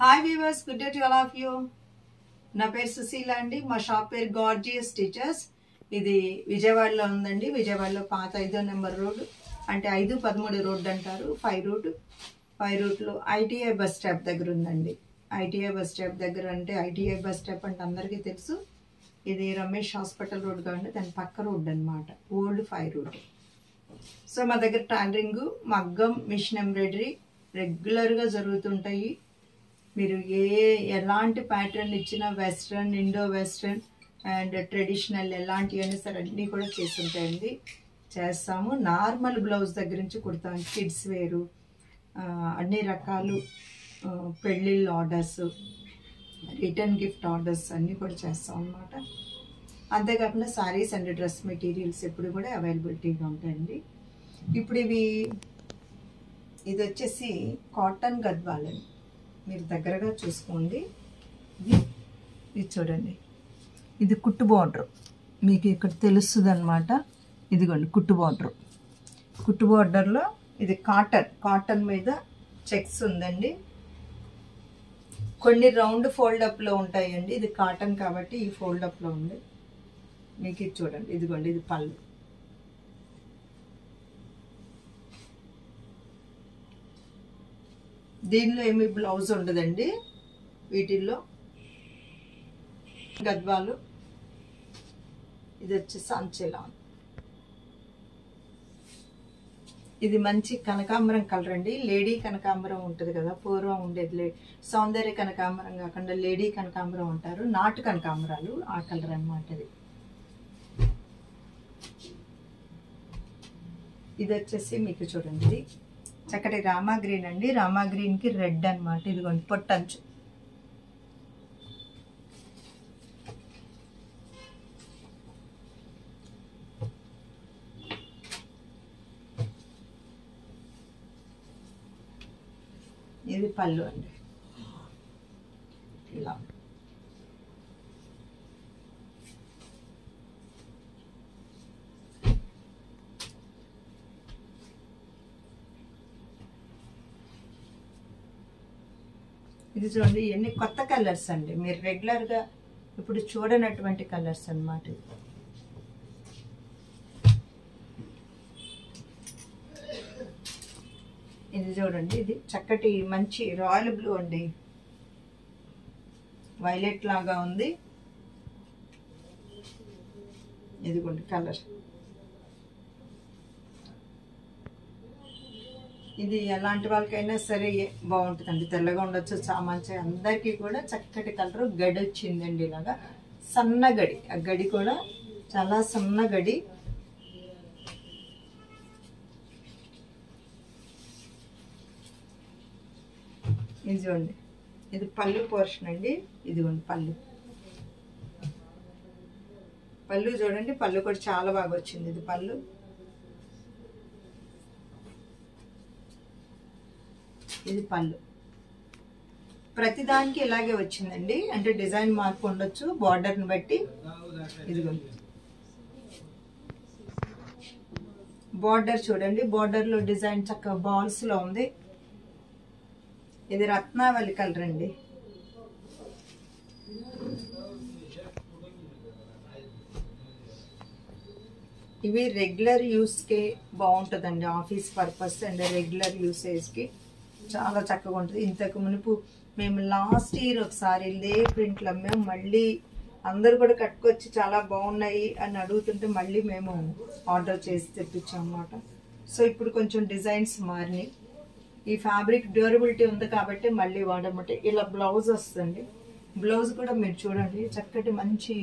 Hi weavers, good day to all of you. నా పేరు సుశీల అండి. మా షాప్ పేరు గార్జియస్ టీచర్స్. ఇది విజయవాడలో ఉందండి. విజయవాడలో పాత 5వ నెంబర్ రోడ్, అంటే 5-13 రోడ్ అంటారు. 5 రూట్లో ఐటీఐ బస్ స్టాప్ దగ్గర ఉందండి. ఐటీఐ బస్ స్టాప్ దగ్గర అంటే ఐటీఐ బస్ స్టాప్ అంటే అందరికీ తెలుసు. ఇది రమేష్ హాస్పిటల్ రోడ్ కాబట్టి దాని పక్క రోడ్ అనమాట, ఓల్డ్ 5 రూట్. సో మా దగ్గర టైలరింగ్, మగ్గం, మిషన్ ఎంబ్రాయిడరీ రెగ్యులర్గా జరుగుతుంటాయి. మీరు ఎలాంటి ప్యాటర్న్ ఇచ్చినా, western, Indo western and traditional ఎలాంటివి అయినా సరే అన్నీ కూడా చేస్తుంటాయండి, చేస్తాము. నార్మల్ బ్లౌజ్ దగ్గర నుంచి కుడతాము. కిడ్స్ వేరు, అన్ని రకాలు, పెళ్ళిళ్ళ ఆర్డర్స్, రిటర్న్ గిఫ్ట్ ఆర్డర్స్ అన్నీ కూడా చేస్తాం అన్నమాట. అంతేకాకుండా శారీస్ అండ్ డ్రెస్ మెటీరియల్స్ ఎప్పుడు కూడా అవైలబిలిటీగా ఉంటాయండి. ఇప్పుడు ఇది వచ్చేసి కాటన్ గద్వాలండి. మీరు దగ్గరగా చూసుకోండి. ఇది చూడండి, ఇది కుట్టు బార్డర్ మీకు ఇక్కడ తెలుస్తుంది అనమాట. ఇదిగోండి కుట్టు బార్డర్. కుట్టు బార్డర్లో ఇది కాటన్ మీద చెక్స్ ఉందండి. కొన్ని రౌండ్ ఫోల్డప్లో ఉంటాయండి. ఇది కాటన్ కాబట్టి ఈ ఫోల్డప్లో ఉంది మీకు. ఇది చూడండి, ఇదిగోండి ఇది పళ్ళు. దీనిలో ఏమి బ్లౌజ్ ఉండదండి. వీటిల్లో గద్వాలు. ఇది వచ్చేసి అంచెలా. ఇది మంచి కనకాంబరం కలర్ అండి. లేడీ కనకాంబరం ఉంటుంది కదా, పూర్వం ఉండేది. సౌందర్య కనకాంబరం కాకుండా లేడీ కనకాంబరం అంటారు. నాటు కనకాంబరాలు ఆ కలర్ అన్నమాట. ఇది వచ్చేసి మీకు చూడండి, ఇది చక్కటి రామా గ్రీన్ అండి. రామా గ్రీన్ కి రెడ్ అనమాట. ఇదిగోండి పొట్టంచు. ఇది పళ్ళు అండి. ఇలా ఇది చూడండి, ఇవన్నీ కొత్త కలర్స్ అండి. మీరు రెగ్యులర్గా ఇప్పుడు చూడనటువంటి కలర్స్ అన్నమాట. ఇది చూడండి, ఇది చక్కటి మంచి రాయల్ బ్లూ అండి. వైలెట్ లాగా ఉంది. ఇదిగోండి కలర్. ఇది ఎలాంటి వాళ్ళకైనా సరే బాగుంటుందండి. తెల్లగా ఉండొచ్చు, చామంచి, అందరికీ కూడా చక్కటి కలర్. గడి వచ్చిందండి ఇలాగా, సన్న గడి. ఆ గడి కూడా చాలా సన్న గడి. ఇది చూడండి, ఇది పళ్ళు పోర్షన్ అండి. ఇదిగోండి పళ్ళు చూడండి. పళ్ళు కూడా చాలా బాగా వచ్చింది. ఇది పళ్ళు. ఇది పళ్ళు. ప్రతిదానికి ఇలాగే వచ్చిందండి, అంటే డిజైన్ మార్పు ఉండొచ్చు బార్డర్ని బట్టి. ఇదిగోండి బార్డర్ చూడండి, బార్డర్లో డిజైన్ చక్కగా బాల్స్లో ఉంది. ఇది రత్నావళి కలర్ అండి. ఇవి రెగ్యులర్ యూస్కి బాగుంటుందండి. ఆఫీస్ పర్పస్ అండ్ రెగ్యులర్ యూసేజ్కి చాలా చక్కగా ఉంటుంది. ఇంతకు మునుపు మేము లాస్ట్ ఇయర్ ఒకసారి ఇదే ప్రింట్లు అమ్మాము. మళ్ళీ అందరు కూడా కట్టుకొచ్చి చాలా బాగున్నాయి అని అడుగుతుంటే మళ్ళీ మేము ఆర్డర్ చేసి తెప్పించాం అన్నమాట. సో ఇప్పుడు కొంచెం డిజైన్స్ మారినాయి. ఈ ఫ్యాబ్రిక్ డ్యూరబిలిటీ ఉంది కాబట్టి మళ్ళీ వాడమంటే ఇలా బ్లౌజ్ వస్తుంది. బ్లౌజ్ కూడా మీరు చూడండి, చక్కటి మంచి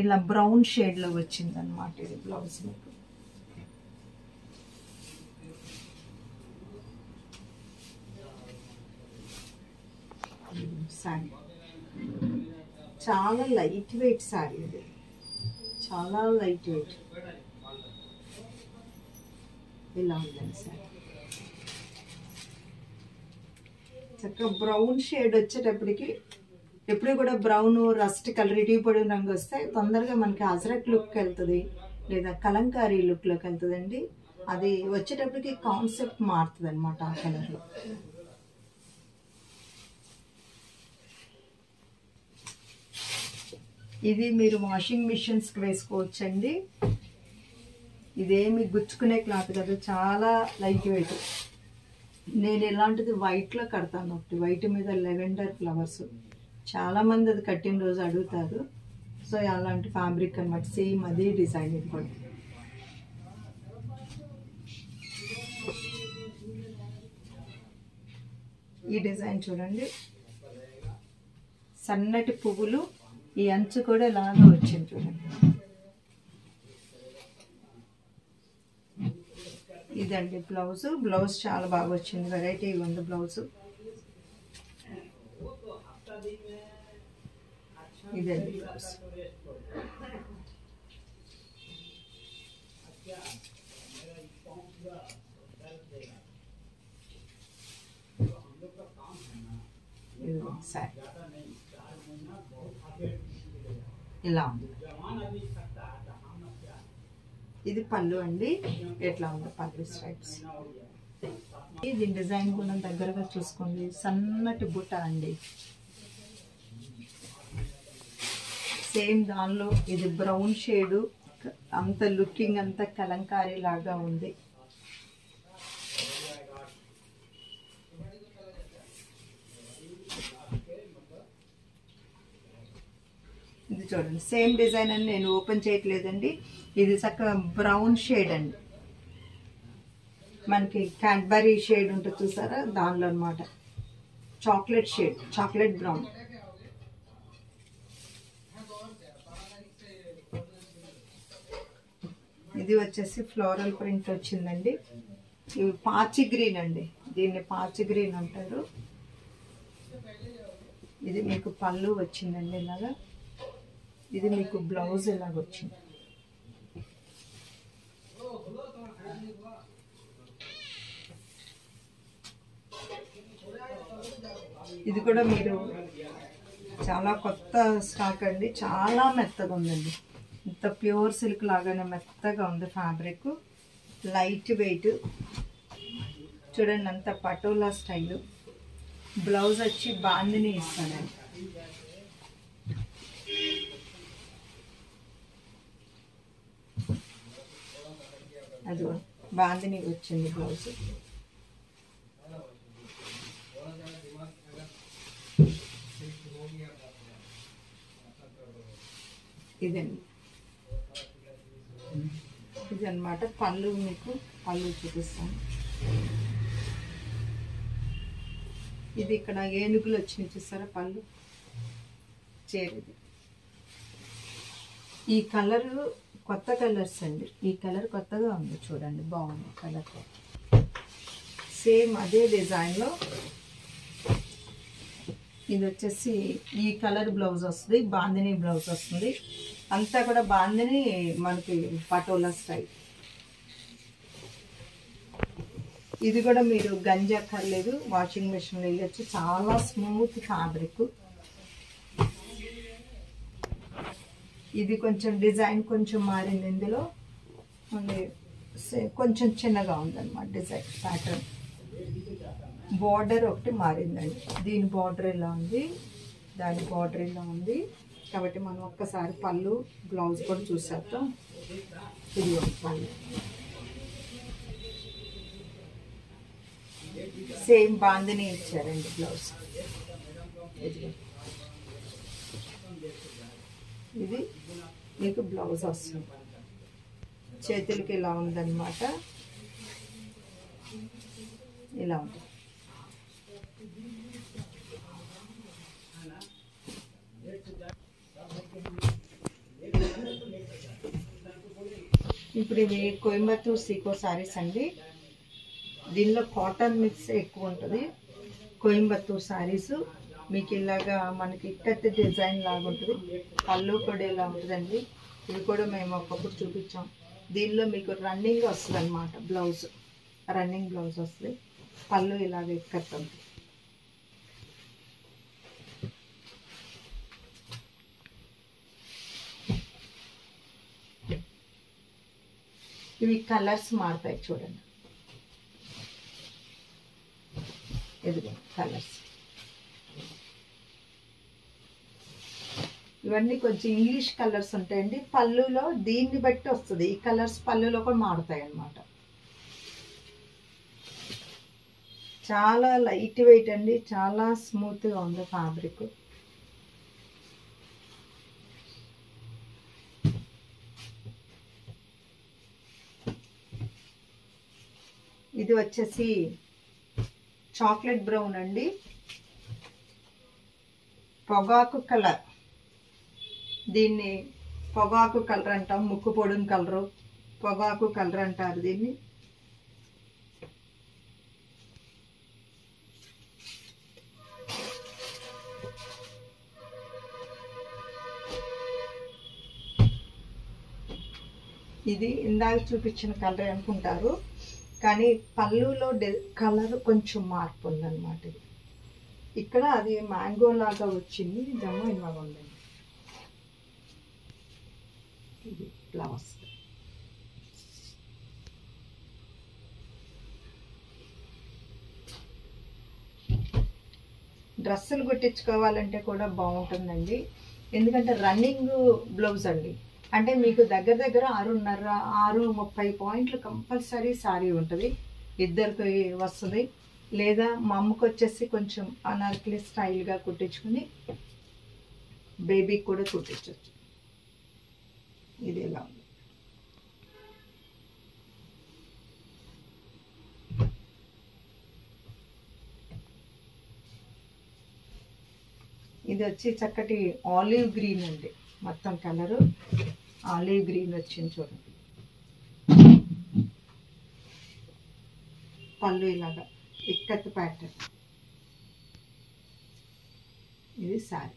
ఇలా బ్రౌన్ షేడ్లో వచ్చింది అనమాట. ఇది బ్లౌజ్ మీకు. శారీ చాలా లైట్ వెయిట్ శారీ. ఇది చాలా లైట్ వెయిట్. ఇలా ఉందండి శారీ. చక్కగా బ్రౌన్ షేడ్ వచ్చేటప్పటికి, ఎప్పుడు కూడా బ్రౌన్, రస్ట్ కలర్, ఇటీవి పొడి రంగు వస్తే తొందరగా మనకి అజరక్ లుక్ వెళ్తుంది, లేదా కలంకారీ లుక్లోకి వెళ్తుందండి. అది వచ్చేటప్పటికి కాన్సెప్ట్ మారుతుంది అనమాట ఆ కలర్లో. ఇది మీరు వాషింగ్ మిషన్స్కి వేసుకోవచ్చండి. ఇదేమి గుచ్చుకునే క్లాత్ కదా, చాలా లైట్ వెయిట్. నేను ఇలాంటిది వైట్లో కడతాను, ఒకటి వైట్ మీద లెవెండర్ ఫ్లవర్స్. చాలామంది అది కట్టిన రోజు అడుగుతారు. సో అలాంటి ఫ్యాబ్రిక్ అనమాట, సేమ్ అదే డిజైన్. ఇది కూడా ఈ డిజైన్ చూడండి, సన్నటి పువ్వులు, ఈ అంచు కూడా లాగా వచ్చింది చూడండి. ఇదండి బ్లౌజ్. బ్లౌజ్ చాలా బాగా వచ్చింది, వెరైటీగా ఉంది బ్లౌజ్. ఇదండి బ్లౌజ్. ఇలా ఉంది. ఇది పళ్ళు అండి, ఎట్లా ఉంది పళ్ళు స్ట్రైప్స్. ఇది డిజైన్ కూడా దగ్గరగా చూసుకోండి, సన్నటి బుట్ట అండి. సేమ్ దానిలో ఇది బ్రౌన్ షేడు, అంత లుకింగ్ అంతా కలంకారీ లాగా ఉంది. ఇది చూడండి, సేమ్ డిజైన్ అని నేను ఓపెన్ చేయట్లేదండి. ఇది చక్కగా బ్రౌన్ షేడ్ అండి, మనకి క్యాడ్బరీ షేడ్ ఉంటుంది చూసారా, దానిలో అనమాట. Chocolate shade, chocolate brown. ఇది వచ్చేసి ఫ్లోరల్ ప్రింట్ వచ్చిందండి. ఇవి పాచి గ్రీన్ అండి, దీన్ని పాచి గ్రీన్ అంటారు. ఇది మీకు పళ్ళు వచ్చిందండి ఇలాగా. ఇది మీకు బ్లౌజ్ ఇలాగ వచ్చింది. ఇది కూడా మీరు చాలా కొత్త స్టాక్ అండి, చాలా మెత్తగా ఉందండి. ఇంత ప్యూర్ సిల్క్ లాగానే మెత్తగా ఉంది ఫ్యాబ్రిక్, లైట్ వెయిట్. చూడండి అంత పటోలా స్టైలు. బ్లౌజ్ వచ్చి బాందిని ఇస్తానండి. అది బాందిని వచ్చింది బ్లౌజ్. ఇదండి, ఇది అన్నమాట పళ్ళు. మీకు పళ్ళు చూపిస్తాను. ఇది ఇక్కడ ఏనుగులు వచ్చినాయి చూసారా పళ్ళు, చేరేది. ఈ కలర్ కొత్త కలర్స్ అండి, ఈ కలర్ కొత్తగా ఉంది చూడండి, బాగుంది కలర్. సేమ్ అదే డిజైన్లో ఇది వచ్చేసి ఈ కలర్ బ్లౌజ్ వస్తుంది, బాందిని బ్లౌజ్ వస్తుంది. అంతా కూడా బాందిని మనకి పటోలా స్టైల్. ఇది కూడా మీరు గంజక్కర్లేదు, వాషింగ్ మిషన్లో వేయచ్చు, చాలా స్మూత్ ఫ్యాబ్రిక్. ఇది కొంచెం డిజైన్ కొంచెం మారింది, ఇందులో కొంచెం చిన్నగా ఉందన్నమాట డిజైన్ ప్యాటర్న్. బార్డర్ ఒకటి మారిందండి, దీని బార్డర్ ఇలా ఉంది, దాని బార్డర్ ఇలా ఉంది. కాబట్టి మనం ఒక్కసారి పళ్ళు బ్లౌజ్ కూడా చూసేద్దాం. ఇది పళ్ళు సేమ్ బాందిని ఇచ్చారండి బ్లౌజ్. ఇది మీకు బ్లౌజ్ వస్తుంది, చేతులకి ఇలా ఉందన్నమాట, ఇలా ఉంది. ఇప్పుడు ఇవి కోయంబత్తూర్ సీకో సారీస్ అండి. దీనిలో కాటన్ మిక్స్ ఎక్కువ ఉంటుంది. కోయంబత్తూర్ సారీస్ మీకు ఇలాగా మనకి ఇక్కత్ డిజైన్ లాగా ఉంటుంది. పళ్ళు కూడా ఇలా ఉంటుందండి. ఇవి కూడా మేము ఒకప్పుడు చూపించాం. దీనిలో మీకు రన్నింగ్ వస్తుంది అన్నమాట, బ్లౌజ్ రన్నింగ్ బ్లౌజ్ వస్తుంది. పళ్ళు ఇలాగ ఇక్కత్ ఉంటుంది. ఇవి కలర్స్ మారుతాయి చూడండి, ఇది కలర్స్. ఇవన్నీ కొంచెం ఇంగ్లీష్ కలర్స్ ఉంటాయండి. పళ్ళులో దీన్ని బట్టి వస్తుంది, ఈ కలర్స్ పళ్ళులో కూడా మారుతాయి అన్నమాట. చాలా లైట్ వెయిట్ అండి, చాలా స్మూత్గా ఉంది ఫ్యాబ్రిక్. ఇది వచ్చేసి చాక్లెట్ బ్రౌన్ అండి, పొగాకు కలర్. దీన్ని పొగాకు కలర్ అంటాం, ముక్కు పొడుం కలరు, పొగాకు కలర్ అంటారు దీన్ని. ఇది ఇందాక చూపించిన కలర్ అనుకుంటారు, కానీ పళ్ళులో కలర్ కొంచెం మార్పు ఉందన్నమాట. ఇది ఇక్కడ అది మ్యాంగో లాగా వచ్చింది, ఇదేమో ఇలాగ ఉందండి. ఇది బ్లౌజ్. డ్రెస్సులు కుట్టించుకోవాలంటే కూడా బాగుంటుందండి, ఎందుకంటే రన్నింగ్ బ్లౌజ్ అండి. అంటే మీకు దగ్గర దగ్గర 6:30 6:30 పాయింట్లు కంపల్సరీ శారీ ఉంటుంది, ఇద్దరికి వస్తుంది. లేదా మా అమ్మకి వచ్చేసి కొంచెం అనార్కలి స్టైల్గా కుట్టించుకుని బేబీకి కూడా కుట్టించవచ్చు. ఇది ఎలా ఉంది. ఇది వచ్చి చక్కటి ఆలివ్ గ్రీన్ అండి, మొత్తం కలరు ఆలివ్ గ్రీన్ వచ్చింది చూడండి. పళ్ళు ఇలాగా ఇక్కత్ ప్యాటర్న్. ఇది శారీ.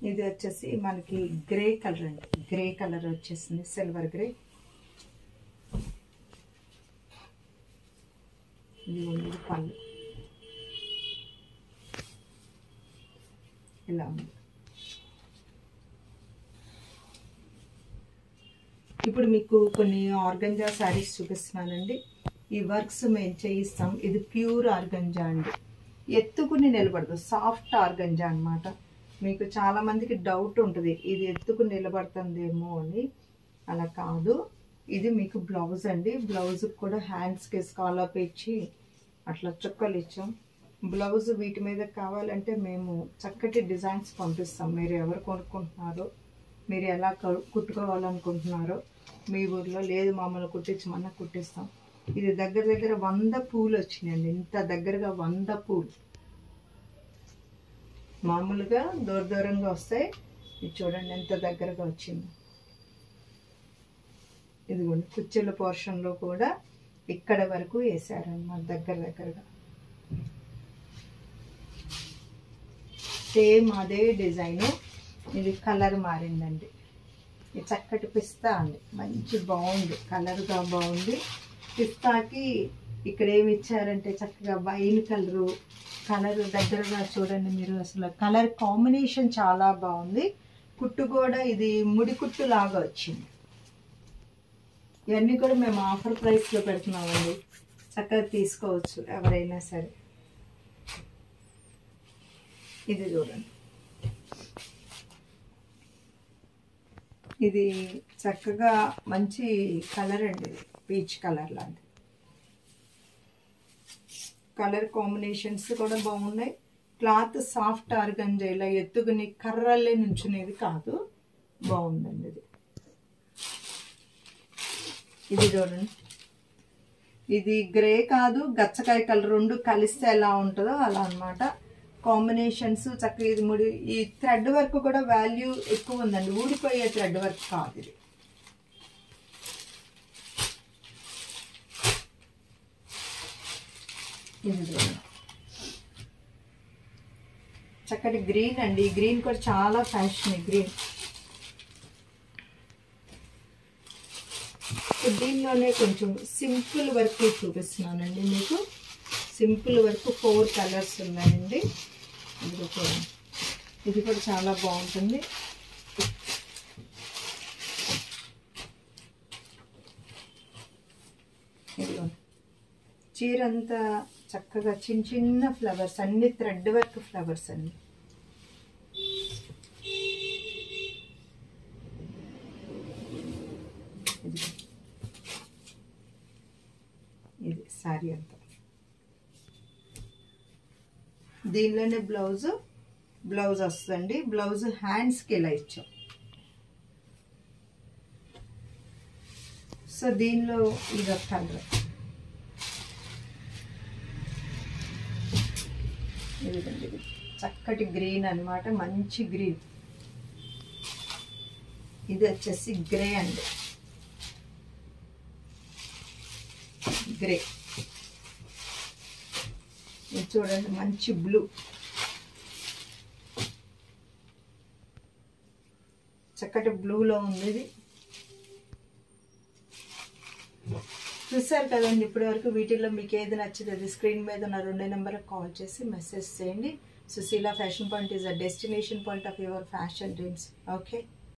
ఇది వచ్చేసి మనకి గ్రే కలర్ అండి, గ్రే కలర్ వచ్చేసింది, సిల్వర్ గ్రే. ఇది ఉంది పళ్ళు ఇలా ఉంది. ఇప్పుడు మీకు కొన్ని ఆర్గంజా శారీస్ చూపిస్తున్నానండి. ఈ వర్క్స్ మేము చేయిస్తాం. ఇది ప్యూర్ ఆర్గంజా అండి, ఎత్తుకుని నిలబడదు, సాఫ్ట్ ఆర్గంజా అన్నమాట. మీకు చాలా మందికి డౌట్ ఉంటుంది ఇది ఎత్తుకుని నిలబడుతుందేమో అని, అలా కాదు. ఇది మీకు బ్లౌజ్ అండి, బ్లౌజ్కి కూడా హ్యాండ్స్కి స్కాలప్ ఇచ్చి అట్లా చుక్కలు ఇచ్చాం. బ్లౌజ్ వీటి మీద కావాలంటే మేము చక్కటి డిజైన్స్ పంపిస్తాం. మీరు ఎవరు కొనుక్కుంటున్నారో, మీరు ఎలా కుట్టుకోవాలనుకుంటున్నారో, మీ ఊర్లో లేదు మమ్మల్ని కుట్టించమన్నా కుట్టిస్తాం. ఇది దగ్గర దగ్గర 100 పూలు వచ్చినాయండి, ఇంత దగ్గరగా 100 పూలు. మామూలుగా దూర దూరంగా వస్తాయి, ఇది చూడండి ఎంత దగ్గరగా వచ్చింది. ఇదిగోండి కుచ్చెల పోర్షన్లో కూడా ఇక్కడ వరకు వేసారన్నమాట, దగ్గర దగ్గరగా. సేమ్ అదే డిజైను. ఇది కలర్ మారిందండి, ఇది చక్కటి పిస్తా అండి, మంచి బాగుంది, కలర్గా బాగుంది. పిస్తాకి ఇక్కడ ఏమి ఇచ్చారంటే చక్కగా వైన్ కలరు, కలర్ దగ్గరగా చూడండి మీరు, అసలు కలర్ కాంబినేషన్ చాలా బాగుంది. కుట్టు కూడా ఇది ముడి కుట్టు లాగా వచ్చింది. ఇవన్నీ కూడా మేము ఆఫర్ ప్రైస్లో పెడుతున్నామండి, చక్కగా తీసుకోవచ్చు ఎవరైనా సరే. ఇది చూడండి, ఇది చక్కగా మంచి కలర్ అండి, పీచ్ కలర్ లాంటి కలర్ కాంబినేషన్స్ కూడా బాగున్నాయి. క్లాత్ సాఫ్ట్ ఆర్గంజా, ఇలా ఎత్తుకుని కర్రల్లే నుంచునేది కాదు, బాగుందండి ఇది. ఇది చూడండి, ఇది గ్రే కాదు గచ్చకాయ కలర్, రెండు కలిస్తే ఎలా ఉంటుందో అలా అన్నమాట. కాంబినేషన్స్ చక్కగా. ఇది ముడి, ఈ థ్రెడ్ వర్క్ కూడా వాల్యూ ఎక్కువ ఉందండి, ఊడిపోయే థ్రెడ్ వర్క్ కాదు ఇది. ఇది చక్కటి గ్రీన్ అండి, గ్రీన్ కూడా చాలా ఫ్యాషన్ గ్రీన్. దీనిలోనే కొంచెం సింపుల్ వర్క్ చూపిస్తున్నానండి మీకు. సింపుల్ వర్క్ 4 కలర్స్ ఉన్నాయండి. ఇది కూడా చాలా బాగుంటుంది. చీర అంతా చక్కగా చిన్న చిన్న ఫ్లవర్స్, అన్ని థ్రెడ్ వర్క్ ఫ్లవర్స్ అండి. ఇది శారీ అంతా. దీనిలోనే బ్లౌజ్ వస్తుందండి. బ్లౌజ్ హ్యాండ్స్కి ఇలా ఇచ్చాం. సో దీనిలో ఇది కలర్, ఇదిగండి, ఇది చక్కటి గ్రీన్ అన్నమాట, మంచి గ్రీన్. ఇది వచ్చేసి గ్రే అండి, గ్రే. ఇది చూడండి మంచి బ్లూ, చక్కటి బ్లూలో ఉంది ఇది. చూసారు కదండి ఇప్పటి వరకు. వీటిల్లో మీకు ఏది నచ్చింది అది స్క్రీన్ మీద ఉన్న 2 నెంబర్కి కాల్ చేసి మెసేజ్ చేయండి. Sushila fashion point is a destination point of your fashion dreams. Okay.